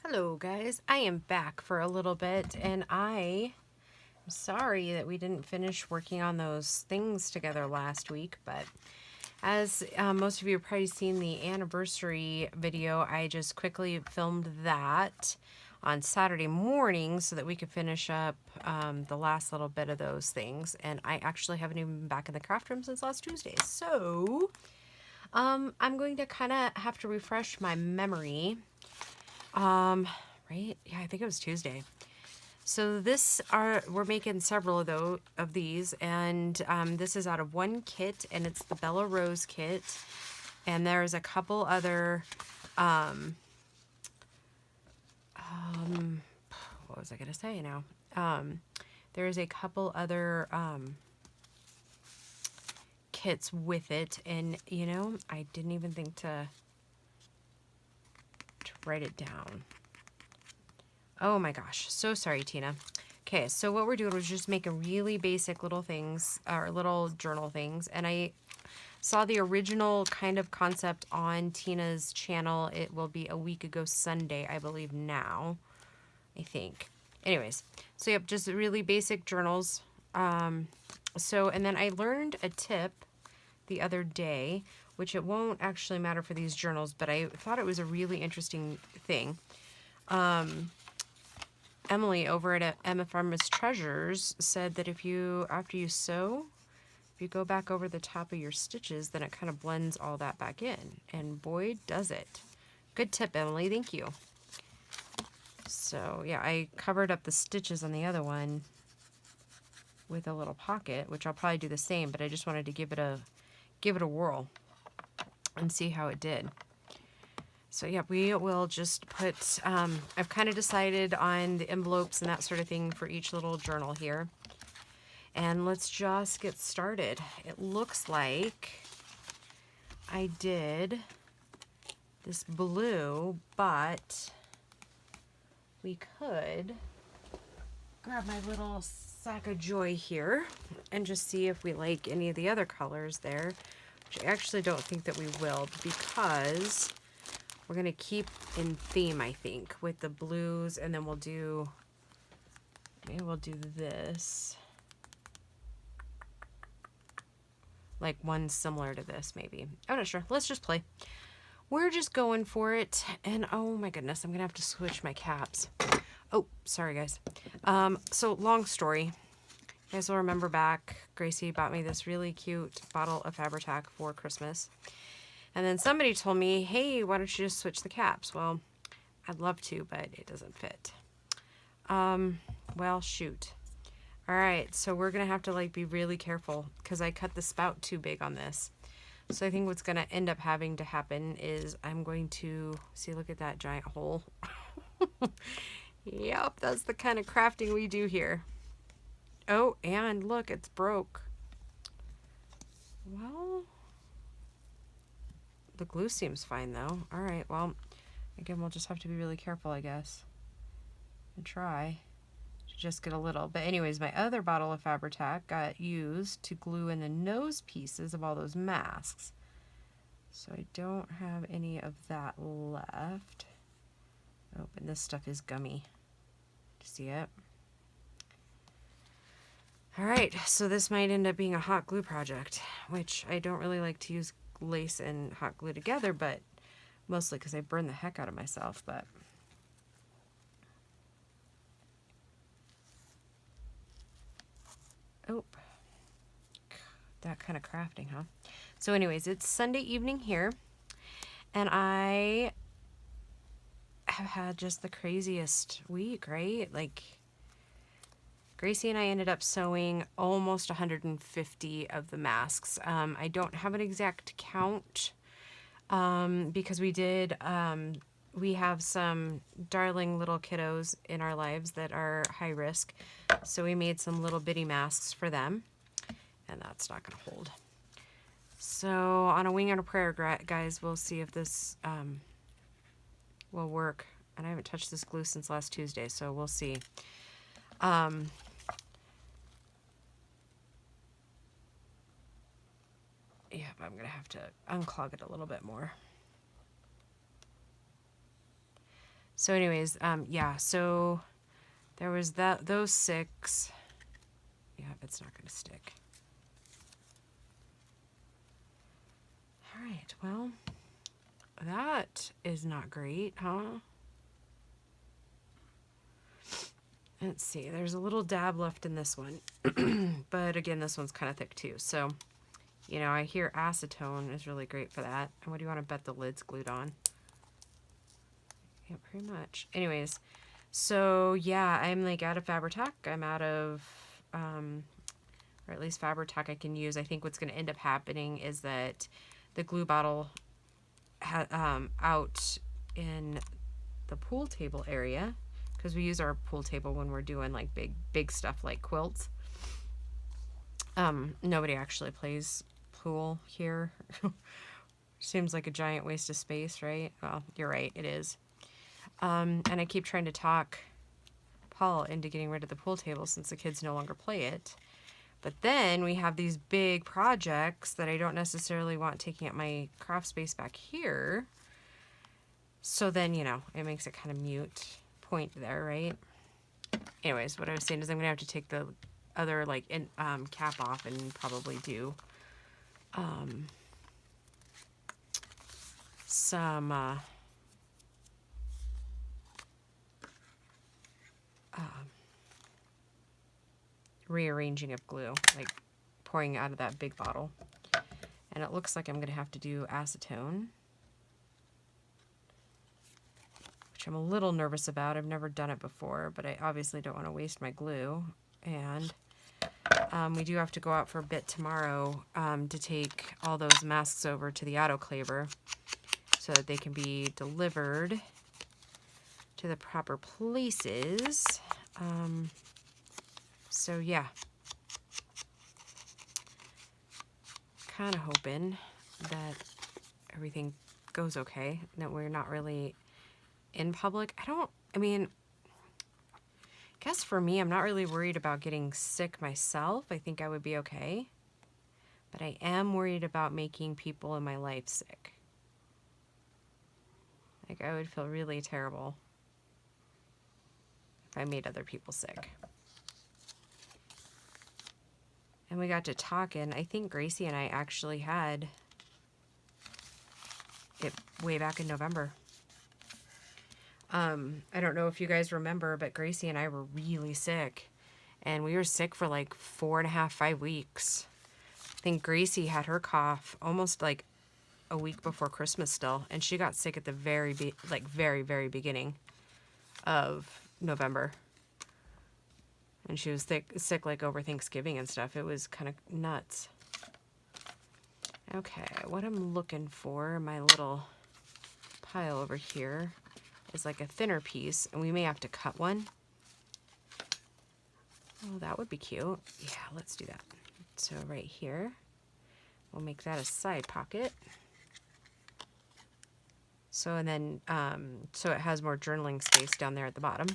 Hello guys, I am back for a little bit and I am sorry that we didn't finish working on those things together last week, but as most of you have probably seen the anniversary video, I just quickly filmed that on Saturday morning so that we could finish up the last little bit of those things, and I actually haven't even been back in the craft room since last Tuesday, so I'm going to kind of have to refresh my memory. Right? Yeah, I think it was Tuesday. So we're making several of these, and this is out of one kit, and it's the Bella Rose kit. And there's a couple other, what was I gonna say now? There's a couple other kits with it, and you know, I didn't even think to write it down. Oh my gosh, so sorry, Tina. Okay, so what we're doing was just making really basic little things, or little journal things, and I saw the original kind of concept on Tina's channel. It will be a week ago Sunday, I believe now, I think. Anyways, so yep, just really basic journals. And then I learned a tip the other day, which it won't actually matter for these journals, but I thought it was a really interesting thing. Emily over at Emma Farmer's Treasures said that after you sew, if you go back over the top of your stitches, then it kind of blends all that back in. And boy, does it. Good tip, Emily. Thank you. So yeah, I covered up the stitches on the other one with a little pocket, which I'll probably do the same, but I just wanted to give it a whirl and see how it did. So yeah, we will just put, I've kind of decided on the envelopes and that sort of thing for each little journal here. And let's just get started. It looks like I did this blue, but we could grab my little sack of joy here and just see if we like any of the other colors there, which I actually don't think that we will, because we're going to keep in theme, I think, with the blues, and then maybe we'll do this. Like one similar to this, maybe. I'm not sure. Let's just play. We're just going for it. And oh my goodness, I'm going to have to switch my caps. Oh, sorry guys. So long story. You guys will remember back, Gracie bought me this really cute bottle of Fabri-Tac for Christmas. And then somebody told me, hey, why don't you just switch the caps? Well, I'd love to, but it doesn't fit. Well, shoot. All right, so we're going to have to like be really careful because I cut the spout too big on this. So I think what's going to end up having to happen is I'm going to, see, look at that giant hole. Yep, that's the kind of crafting we do here. Oh, and look, it's broke. Well, the glue seems fine though. All right, well, again, we'll just have to be really careful, I guess, and try to just get a little. But anyways, my other bottle of Fabri-Tac got used to glue in the nose pieces of all those masks. So I don't have any of that left. Oh, and this stuff is gummy. See it? All right, so this might end up being a hot glue project, which I don't really like to use lace and hot glue together, but mostly because I burn the heck out of myself. But oh, that kind of crafting, huh? So anyways, it's Sunday evening here, and I have had just the craziest week, right? Like, Gracie and I ended up sewing almost 150 of the masks. I don't have an exact count because we have some darling little kiddos in our lives that are high risk. So we made some little bitty masks for them, and that's not going to hold. So on a wing and a prayer, guys, we'll see if this will work. And I haven't touched this glue since last Tuesday, so we'll see. Yeah, I'm going to have to unclog it a little bit more. So anyways, yeah, so there was those 6. Yeah, it's not going to stick. All right, well, that is not great, huh? Let's see, there's a little dab left in this one. But again, this one's kind of thick too. So, you know, I hear acetone is really great for that. And what do you want to bet the lid's glued on? Yeah, pretty much. Anyways, so yeah, I'm like out of Fabri-Tac. I'm out of, or at least Fabri-Tac I can use. I think what's going to end up happening is that the glue bottle out in the pool table area, because we use our pool table when we're doing like big stuff like quilts. Nobody actually plays pool here. Seems like a giant waste of space, right? Well, you're right, it is. And I keep trying to talk Paul into getting rid of the pool table since the kids no longer play it. But then we have these big projects that I don't necessarily want taking up my craft space back here. So then, you know, it makes it kind of mute point there, right? Anyways, what I was saying is I'm going to have to take the other, like, cap off and probably do some rearranging of glue, like pouring out of that big bottle. And it looks like I'm going to have to do acetone, which I'm a little nervous about. I've never done it before, but I obviously don't want to waste my glue. And we do have to go out for a bit tomorrow to take all those masks over to the autoclaver so that they can be delivered to the proper places. So yeah, kind of hoping that everything goes okay, that we're not really in public. I mean, I guess for me, I'm not really worried about getting sick myself. I think I would be okay. But I am worried about making people in my life sick. Like, I would feel really terrible if I made other people sick. And we got to talking. I think Gracie and I actually had it way back in November. I don't know if you guys remember, but Gracie and I were really sick. And we were sick for like 4.5, 5 weeks. I think Gracie had her cough almost like a week before Christmas still. And she got sick at the very very beginning of November. And she was sick like over Thanksgiving and stuff. It was kind of nuts. Okay, what I'm looking for, my little pile over here, is like a thinner piece, and we may have to cut one. Oh, that would be cute. Yeah, let's do that. So right here, we'll make that a side pocket. So, and then, so it has more journaling space down there at the bottom.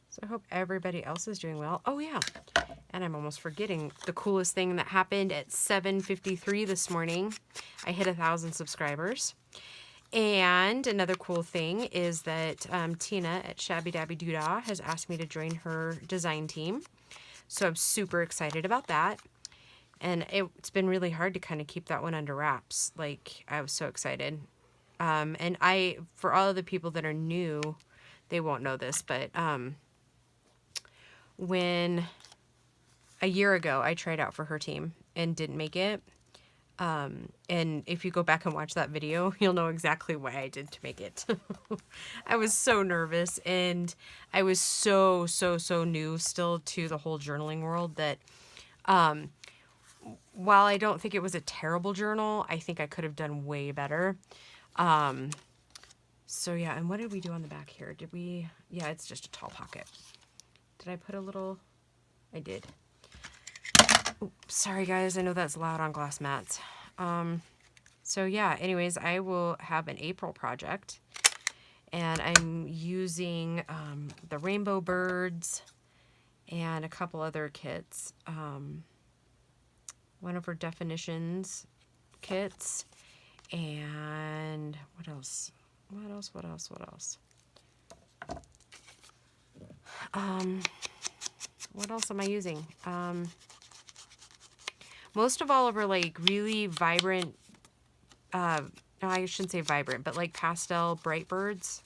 So I hope everybody else is doing well. Oh yeah, and I'm almost forgetting the coolest thing that happened at 7:53 this morning. I hit 1,000 subscribers. And another cool thing is that Tina at Shabbydabbydoodah has asked me to join her design team. So I'm super excited about that. And it's been really hard to kind of keep that one under wraps. Like, I was so excited. And for all of the people that are new, they won't know this, but when a year ago I tried out for her team and didn't make it. And if you go back and watch that video, you'll know exactly why I didn't make it. I was so nervous, and I was so new still to the whole journaling world that, while I don't think it was a terrible journal, I think I could have done way better. So yeah, and what did we do on the back here? Yeah, it's just a tall pocket. Did I put a little? I did. Oops, sorry guys, I know that's loud on glass mats. So yeah, anyways, I will have an April project, and I'm using the rainbow birds and a couple other kits. one of her definitions kits. And what else? What else? What else? What else? What else am I using? Most of all of her like really vibrant, no, I shouldn't say vibrant, but like pastel bright birds.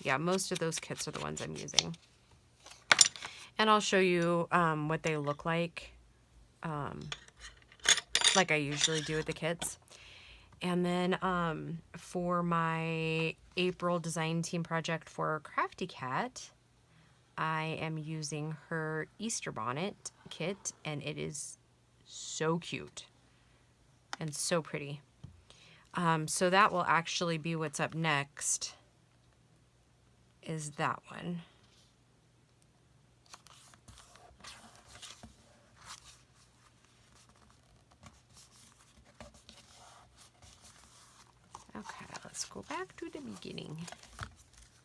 Yeah, most of those kits are the ones I'm using. And I'll show you what they look like I usually do with the kits. And then for my April design team project for Crafty Cat, I am using her Easter bonnet kit, and it is so cute and so pretty. So that will actually be what's up next, is that one. Okay, let's go back to the beginning.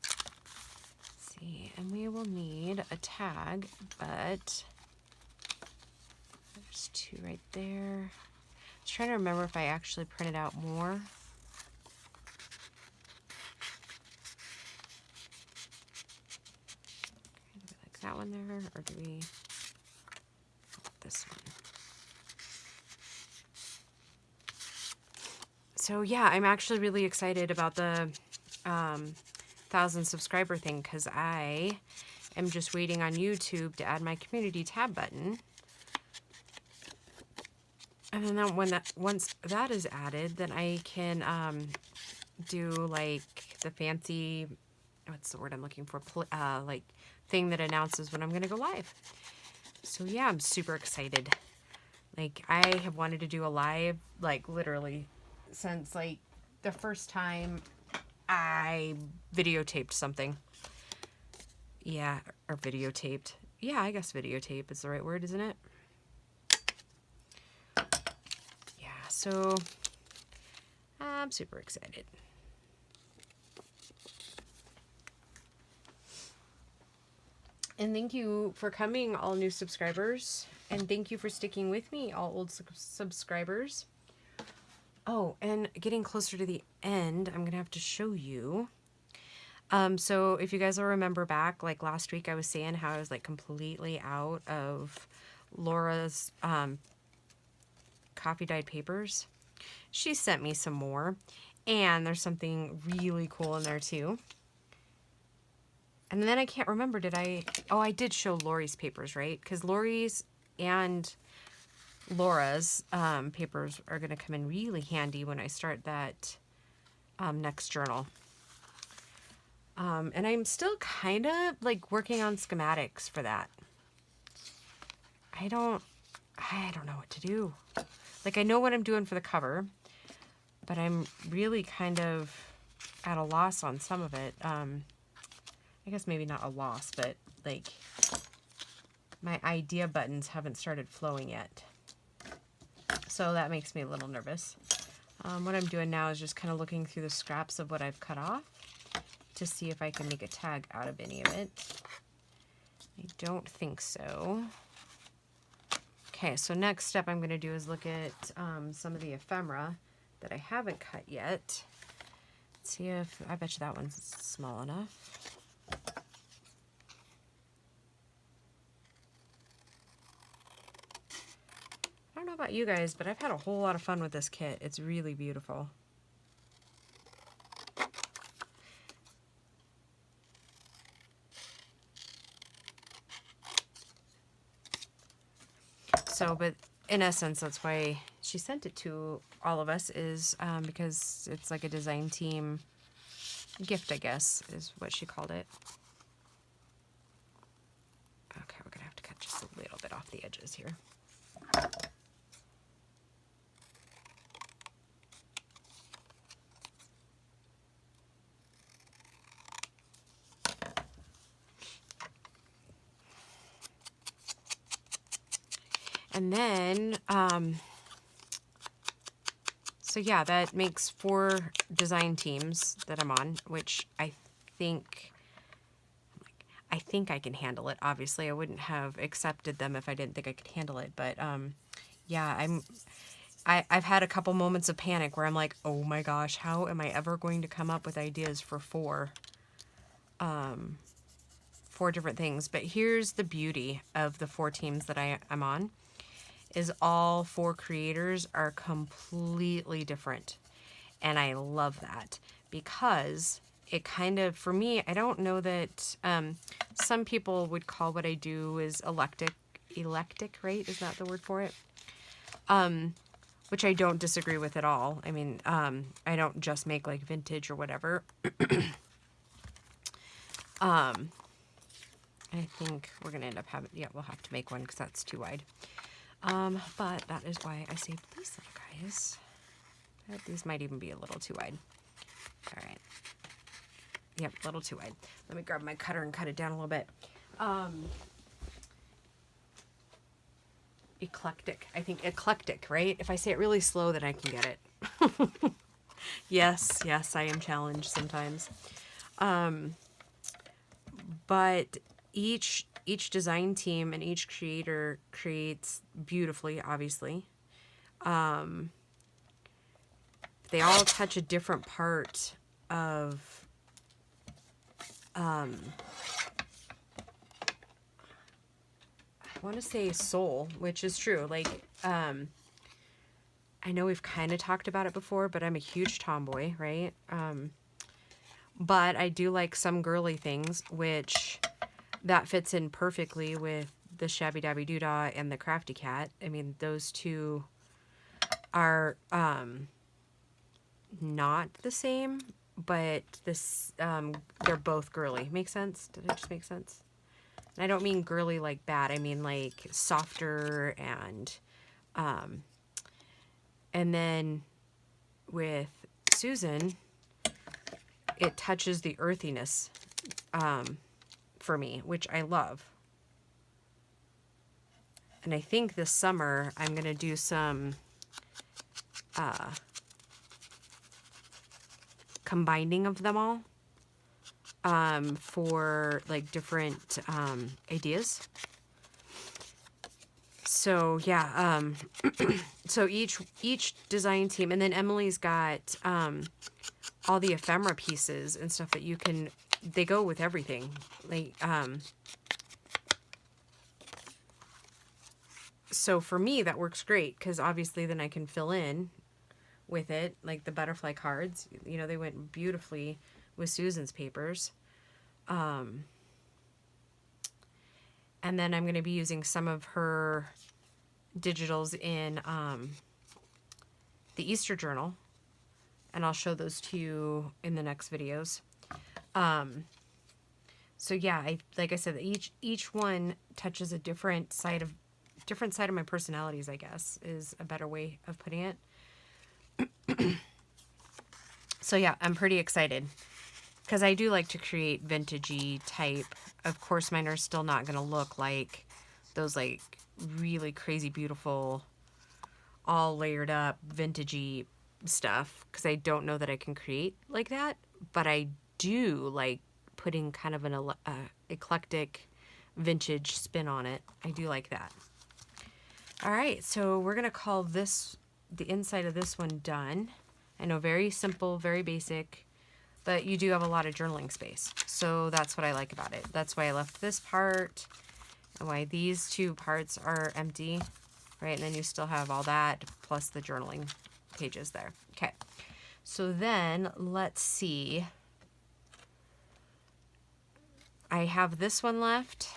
Let's see, and we will need a tag, but there's two right there. I was trying to remember if I actually printed out more. Do we like that one there, or do we this one? So yeah, I'm actually really excited about the 1,000 subscriber thing, because I am just waiting on YouTube to add my community tab button. And then once that is added, then I can do like the fancy, what's the word I'm looking for, like thing that announces when I'm going to go live. So yeah, I'm super excited. Like, I have wanted to do a live, like literally since like the first time I videotaped something. Yeah, or videotaped. Yeah, I guess videotape is the right word, isn't it? Yeah, so I'm super excited. And thank you for coming, all new subscribers. And thank you for sticking with me, all old subscribers. Oh, and getting closer to the end, I'm going to have to show you. So if you guys will remember back, like last week I was saying how I was like completely out of Laura's coffee dyed papers. She sent me some more, and there's something really cool in there too. And then I can't remember, oh, I did show Lori's papers, right? Because Lori's and Laura's papers are going to come in really handy when I start that next journal. And I'm still kind of like working on schematics for that. I don't know what to do. Like, I know what I'm doing for the cover, but I'm really kind of at a loss on some of it. I guess maybe not a loss, but like my idea buttons haven't started flowing yet. So that makes me a little nervous. What I'm doing now is just kind of looking through the scraps of what I've cut off to see if I can make a tag out of any of it. I don't think so. Okay, so next step I'm going to do is look at some of the ephemera that I haven't cut yet. Let's see if, I bet you that one's small enough. I don't know about you guys, but I've had a whole lot of fun with this kit. It's really beautiful. So, but in essence, that's why she sent it to all of us, is because it's like a design team gift, I guess, is what she called it. Okay, we're gonna have to cut just a little bit off the edges here. And then, so yeah, that makes 4 design teams that I'm on, which I think I can handle it. Obviously, I wouldn't have accepted them if I didn't think I could handle it. But yeah, I've had a couple moments of panic where I'm like, oh my gosh, how am I ever going to come up with ideas for four different things? But here's the beauty of the 4 teams that I'm on, is all 4 creators are completely different. And I love that, because it kind of, for me, I don't know that, some people would call what I do is eclectic, right? Is that the word for it? Which I don't disagree with at all. I mean, I don't just make like vintage or whatever. I think we're going to end up having, yeah, we'll have to make one because that's too wide. But that is why I saved these little guys. These might even be a little too wide. All right. Yep, a little too wide. Let me grab my cutter and cut it down a little bit. Eclectic. I think eclectic, right? If I say it really slow, then I can get it. Yes, I am challenged sometimes. But each design team and each creator creates beautifully, obviously. They all touch a different part of I want to say soul, which is true. Like, I know we've kind of talked about it before, but I'm a huge tomboy, right? But I do like some girly things, which that fits in perfectly with the Shabbydabbydoodah and the Crafty Cat. I mean, those two are not the same, but this they're both girly. Make sense? Did it just make sense? And I don't mean girly like bad. I mean like softer, and then with Susan, it touches the earthiness for me, which I love. And I think this summer I'm going to do some combining of them all for like different ideas. So yeah, so each design team, and then Emily's got all the ephemera pieces and stuff that you can, they go with everything. Like so for me that works great, because obviously then I can fill in with it, like the butterfly cards, you know, they went beautifully with Susan's papers. And then I'm going to be using some of her digitals in the Easter journal, and I'll show those to you in the next videos. So yeah, like I said, each one touches a different side of my personalities, I guess, is a better way of putting it. So yeah, I'm pretty excited, because I do like to create vintagey type. Of course, mine are still not going to look like those like really crazy beautiful, all layered up vintagey stuff, because I don't know that I can create like that. But I do like putting kind of an eclectic vintage spin on it. I do like that. All right, so we're going to call this, the inside of this one, done. I know, very simple, very basic, but you do have a lot of journaling space. So that's what I like about it. That's why I left this part, and why these 2 parts are empty, right? And then you still have all that plus the journaling pages there. Okay, so then let's see. I have this one left.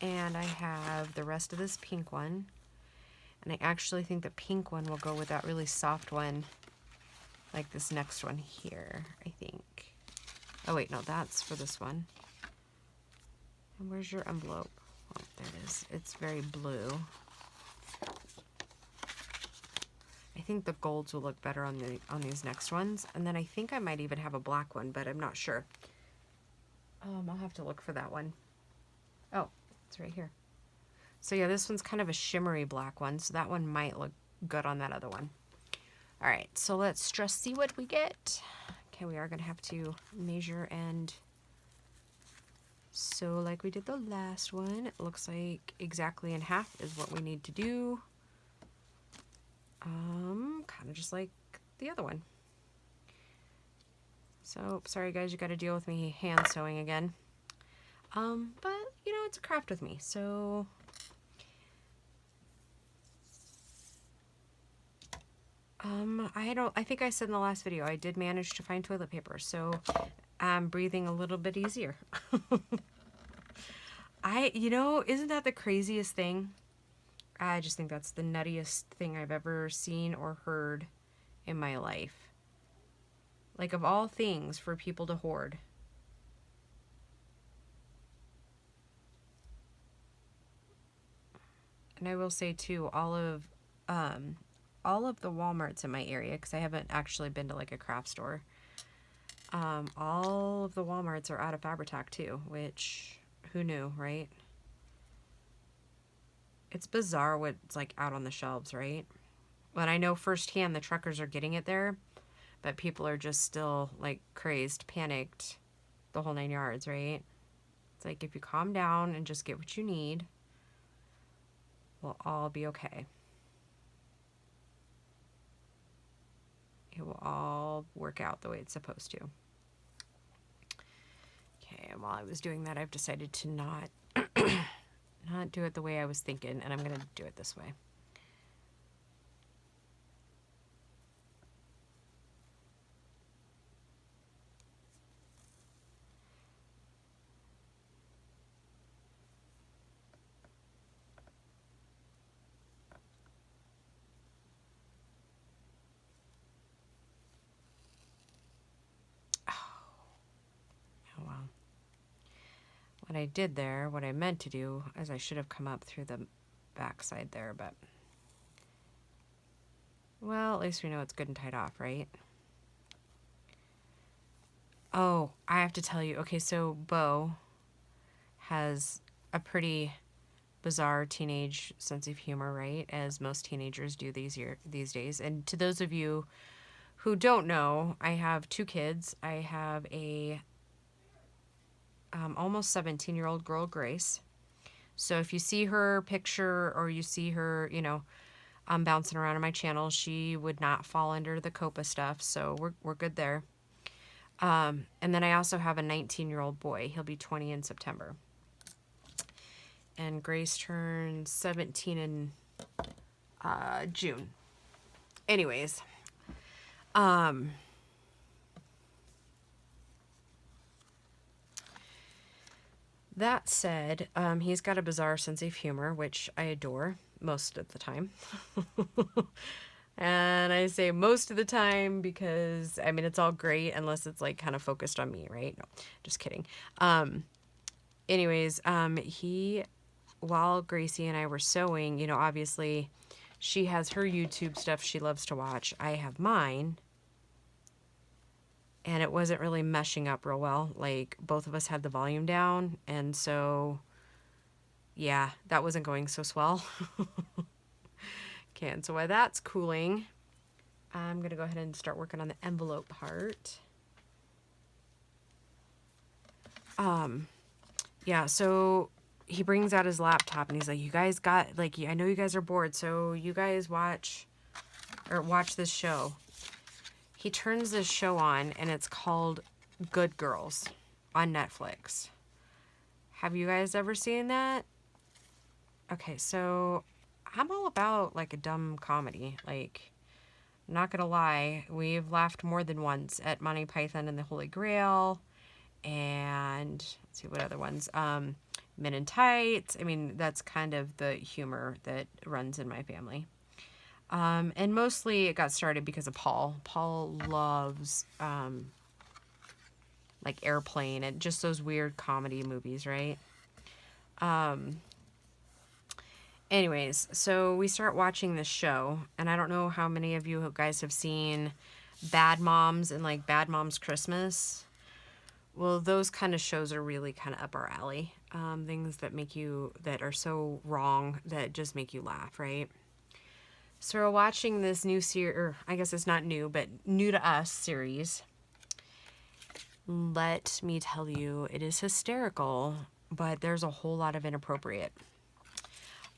And I have the rest of this pink one. And I actually think the pink one will go with that really soft one, like this next one here, I think. Oh wait, no, that's for this one. And where's your envelope? Oh, there it is. It's very blue. I think the golds will look better on these next ones. And then I think I might even have a black one, but I'm not sure. I'll have to look for that one. Oh, it's right here. So yeah, this one's kind of a shimmery black one, so that one might look good on that other one. All right, so let's just see what we get. Okay, we are going to have to measure and So like we did the last one, it looks like exactly in half is what we need to do. Kind of just like the other one. So sorry guys, you got to deal with me hand sewing again. But you know, it's a craft with me, so I think I said in the last video I did manage to find toilet paper, so I'm breathing a little bit easier. You know, isn't that the craziest thing? I just think that's the nuttiest thing I've ever seen or heard in my life. Like, of all things for people to hoard. And I will say too, all of the Walmarts in my area, because I haven't actually been to like a craft store, all of the Walmarts are out of Fabri-Tac too, which who knew, right? It's bizarre what's like out on the shelves, right? But I know firsthand the truckers are getting it there, but people are just still like crazed, panicked, the whole 9 yards, right? It's like if you calm down and just get what you need, we'll all be okay. It will all work out the way it's supposed to. Okay, and while I was doing that, I've decided to not do it the way I was thinking, and I'm going to do it this way. Oh well. What I did there, what I meant to do, is I should have come up through the backside there, but well, at least we know it's good and tied off, right? Oh, I have to tell you. Okay, so Bo has a pretty bizarre teenage sense of humor, right? As most teenagers do these days. And to those of you who don't know, I have 2 kids. I have a almost 17-year-old girl, Grace. So if you see her picture or you see her, you know, bouncing around on my channel, she would not fall under the COPA stuff. So we're good there. And then I also have a 19-year-old boy. He'll be 20 in September. And Grace turns 17 in June. Anyways, that said, he's got a bizarre sense of humor, which I adore most of the time. And I say most of the time because, I mean, it's all great unless it's like kind of focused on me, right? No, just kidding. Anyways, while Gracie and I were sewing, you know, obviously she has her YouTube stuff she loves to watch. I have mine. And it wasn't really meshing up real well. Like, both of us had the volume down. And so, yeah, that wasn't going so swell. Okay, and so while that's cooling, I'm going to go ahead and start working on the envelope part. Yeah, so he brings out his laptop and he's like, you guys got, like, I know you guys are bored, so you guys watch this show. He turns this show on and it's called Good Girls on Netflix. Have you guys ever seen that? Okay, so I'm all about like a dumb comedy. Like, I'm not gonna lie, we've laughed more than once at Monty Python and the Holy Grail, and let's see what other ones. Men in Tights. I mean, that's kind of the humor that runs in my family. And mostly it got started because of Paul. Paul loves like Airplane and just those weird comedy movies, right? Anyways, so we start watching this show, and I don't know how many of you guys have seen Bad Moms and like Bad Moms Christmas. Well, those kind of shows are really kind of up our alley. Things that are so wrong that just make you laugh, right? So we're watching this new series, or I guess it's not new, but new to us series. let me tell you, it is hysterical, but there's a whole lot of inappropriate.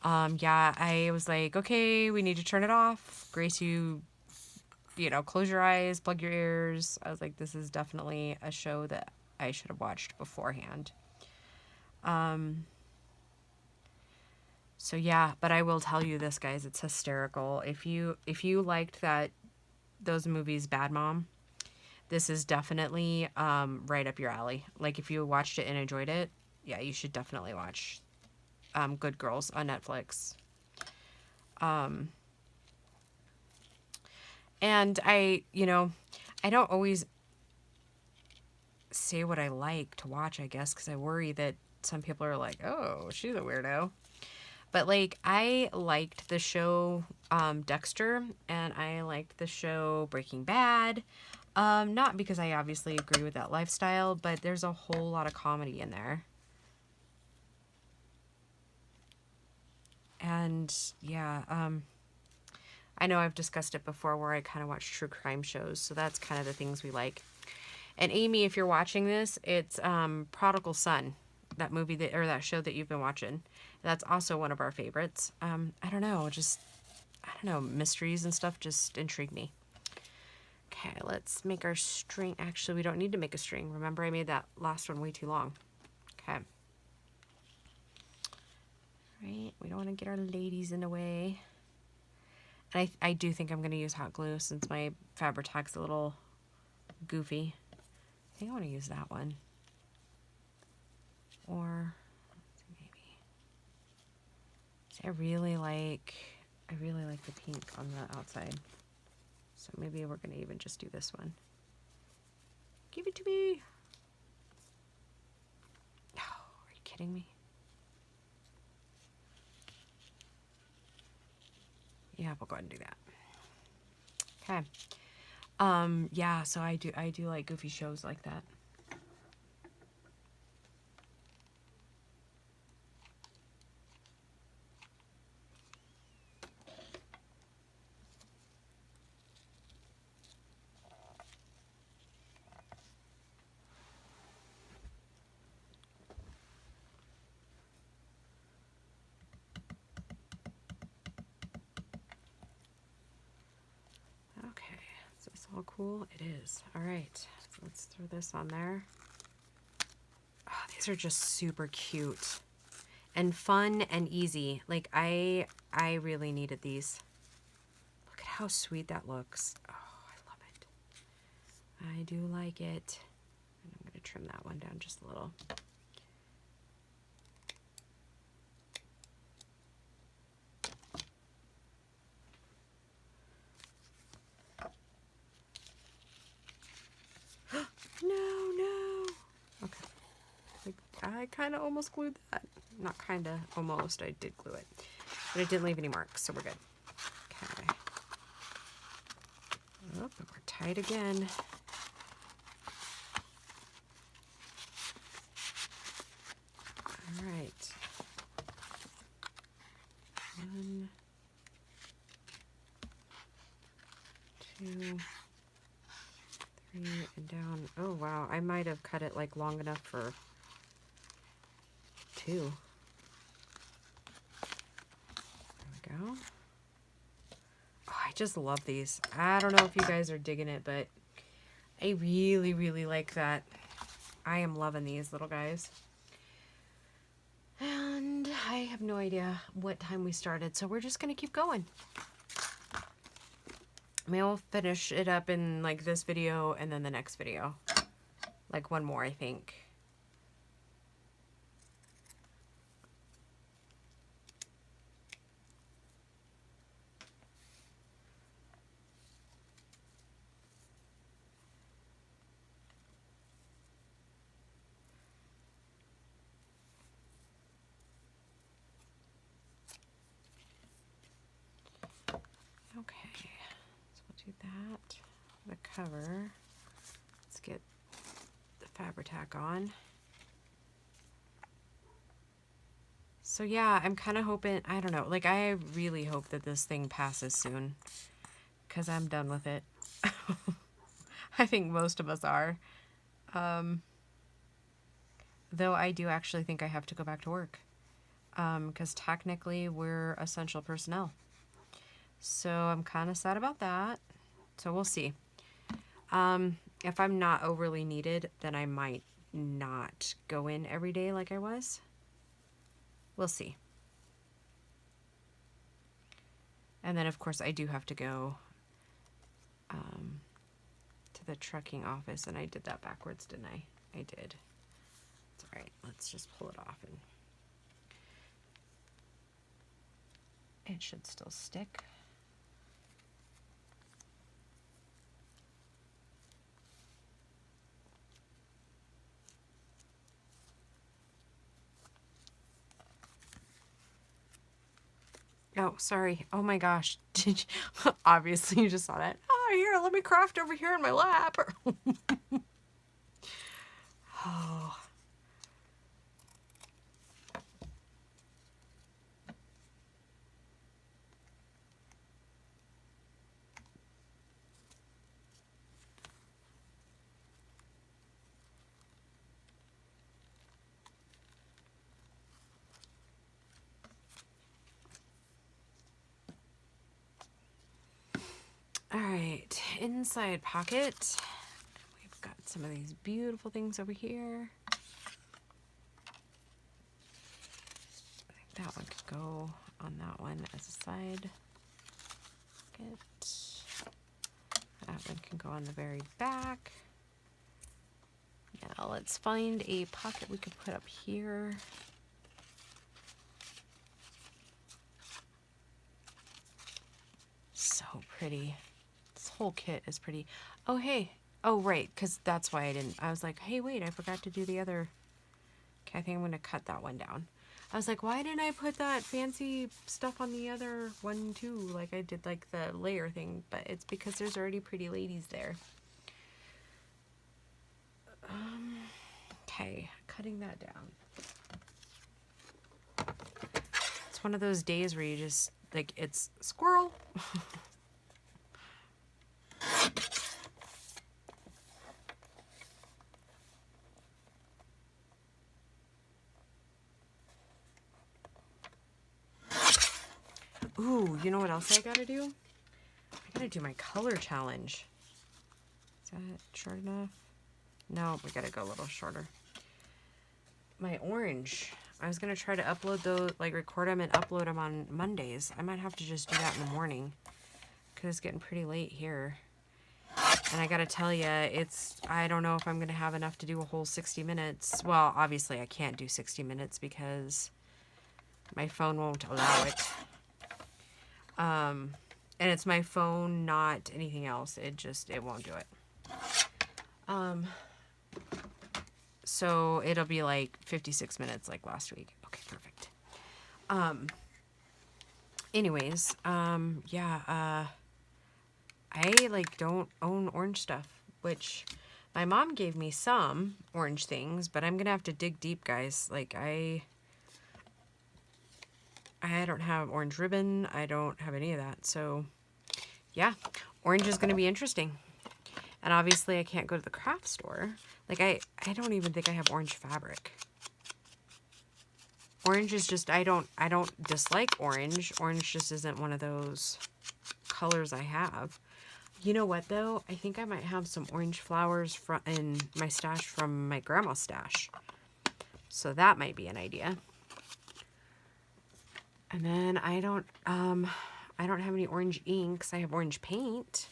Yeah, I was like, okay, we need to turn it off. Grace, you know, close your eyes, plug your ears. I was like, this is definitely a show that I should have watched beforehand. So yeah, but I will tell you this, guys, it's hysterical. If you liked those movies, Bad Mom, this is definitely right up your alley. Like, if you watched it and enjoyed it, yeah, you should definitely watch Good Girls on Netflix. And I don't always say what I like to watch, I guess, because I worry that some people are like, oh, she's a weirdo. But, like, I liked the show Dexter, and I liked the show Breaking Bad. Not because I obviously agree with that lifestyle, but there's a whole lot of comedy in there. And, yeah, I know I've discussed it before where I kind of watch true crime shows, so that's kind of the things we like. And Amy, if you're watching this, it's Prodigal Son, that movie or that show that you've been watching. That's also one of our favorites. I don't know, mysteries and stuff just intrigue me. Okay, let's make our string. Actually, we don't need to make a string. Remember, I made that last one way too long. Okay. Right, we don't want to get our ladies in the way. And I do think I'm going to use hot glue since my Fabri-Tac's a little goofy. I think I want to use that one. Or maybe. See, I really like the pink on the outside. So maybe we're going to even just do this one. Give it to me. Oh, are you kidding me? Yeah, we'll go ahead and do that. Okay. Yeah, so I do like goofy shows like that. All cool? It is. All right, so let's throw this on there. Oh, these are just super cute and fun and easy. Like, I really needed these. Look at how sweet that looks. Oh, I love it. I do like it. And I'm going to trim that one down just a little. No. Okay. I kind of almost glued that. Not kind of, almost. I did glue it. But it didn't leave any marks, so we're good. Okay. Oh, but we're tight again. All right. 1, 2, 3, and down. Oh, wow. I might have cut it like long enough for 2. There we go. Oh, I just love these. I don't know if you guys are digging it, but I really, really like that. I am loving these little guys. And I have no idea what time we started, so we're just going to keep going. Maybe I'll finish it up in like this video and then the next video. Like one more, I think. Okay, so we'll do that. The cover. Let's get the Fabri-Tac on. So yeah, I'm kind of hoping, I don't know, like I really hope that this thing passes soon because I'm done with it. I think most of us are. Though I do actually think I have to go back to work. Because technically we're essential personnel. So I'm kind of sad about that. So we'll see. If I'm not overly needed, then I might not go in every day like I was. We'll see. And then, of course, I do have to go to the trucking office, and I did that backwards, didn't I? I did. It's all right. Let's just pull it off, and it should still stick. Oh, sorry. Oh my gosh. Did you, obviously you just saw that. Oh, here, let me craft over here in my lap. Oh. All right, inside pocket. We've got some of these beautiful things over here. I think that one could go on that one as a side pocket. That one can go on the very back. Now let's find a pocket we could put up here. So pretty. This whole kit is pretty. Oh, hey. Oh, right, because that's why I didn't. I was like, hey, wait, I forgot to do the other. Okay, I think I'm going to cut that one down. I was like, why didn't I put that fancy stuff on the other one, too? Like I did, like, the layer thing. But it's because there's already pretty ladies there. Okay, cutting that down. It's one of those days where you just, like, it's squirrel. Ooh, you know what else I gotta do? I gotta do my color challenge. Is that short enough? No, we gotta go a little shorter. My orange. I was gonna try to upload those, like record them and upload them on Mondays. I might have to just do that in the morning because it's getting pretty late here. And I gotta tell you, I don't know if I'm gonna have enough to do a whole 60 minutes. Well, obviously I can't do 60 minutes because my phone won't allow it. And it's my phone, not anything else. It won't do it. So it'll be like 56 minutes like last week. Okay, perfect. Anyways, yeah, I like don't own orange stuff, which my mom gave me some orange things, but I'm gonna have to dig deep, guys. Like I don't have orange ribbon. I don't have any of that. So yeah, orange is gonna be interesting. And obviously I can't go to the craft store. Like I don't even think I have orange fabric. Orange is just, I don't dislike orange. Orange just isn't one of those colors I have. You know what though? I think I might have some orange flowers in my stash from my grandma's stash. So that might be an idea. And then I don't have any orange inks. I have orange paint.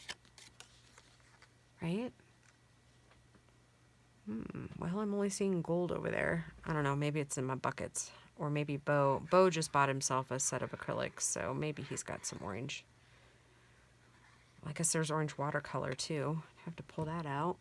Right? Well, I'm only seeing gold over there. I don't know. Maybe it's in my buckets. Or maybe Bo just bought himself a set of acrylics, so maybe he's got some orange. I guess there's orange watercolor too. Have to pull that out.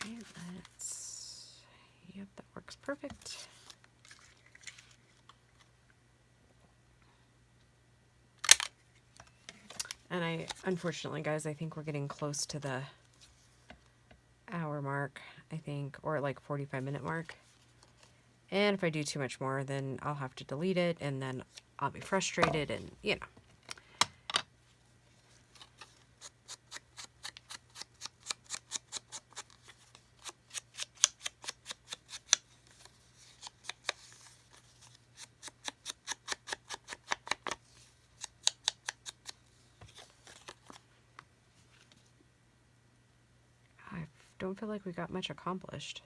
Alright, yep, that works perfect. And unfortunately, guys, I think we're getting close to the hour mark. I think, or like 45-minute mark. And if I do too much more, then I'll have to delete it, and then I'll be frustrated, and you know. I don't feel like we got much accomplished.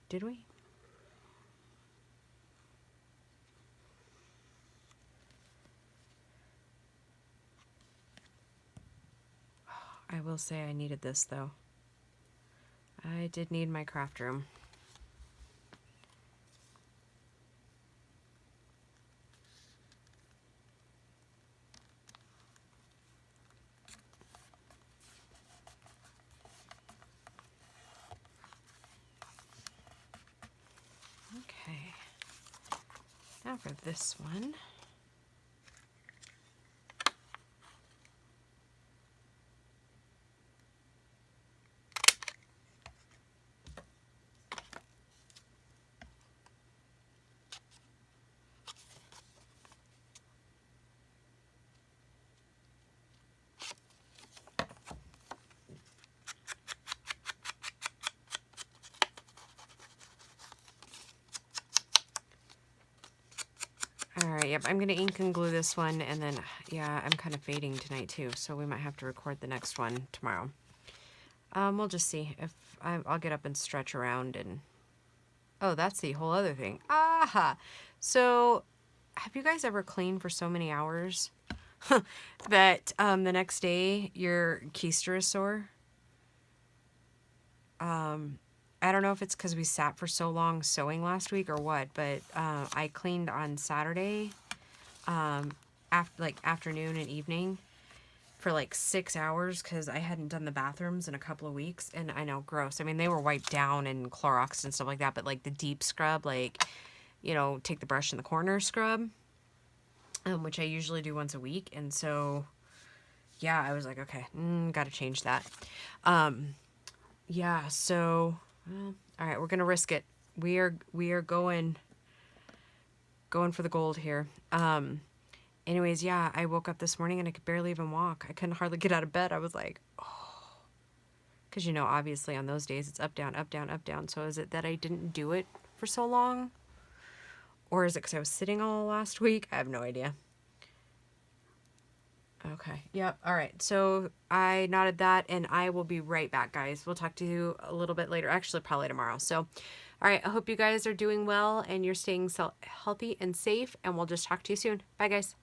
Did we? I will say I needed this, though. I did need my craft room. Okay. Now for this one. Alright, yep, I'm going to ink and glue this one, and then, yeah, I'm kind of fading tonight too, so we might have to record the next one tomorrow. We'll just see if I'll get up and stretch around, and... Oh, that's the whole other thing. Aha! So, have you guys ever cleaned for so many hours that the next day your keister is sore? I don't know if it's because we sat for so long sewing last week or what, but I cleaned on Saturday, afternoon and evening for like 6 hours because I hadn't done the bathrooms in a couple of weeks, and I know, gross. I mean, they were wiped down and Clorox and stuff like that, but like the deep scrub, like, you know, take the brush in the corner scrub, which I usually do once a week, and so, yeah, I was like, okay, gotta change that. Yeah, so... Well, all right, we're gonna risk it. We are going for the gold here. Anyways, yeah, I woke up this morning and I could barely even walk. I couldn't hardly get out of bed. I was like, oh, because you know, obviously on those days it's up, down, up, down, up, down. So is it that I didn't do it for so long, or is it because I was sitting all last week? I have no idea. Okay. Yep. All right. So I knotted that, and I will be right back, guys. We'll talk to you a little bit later. Actually, probably tomorrow. So, all right. I hope you guys are doing well and you're staying healthy and safe, and we'll just talk to you soon. Bye, guys.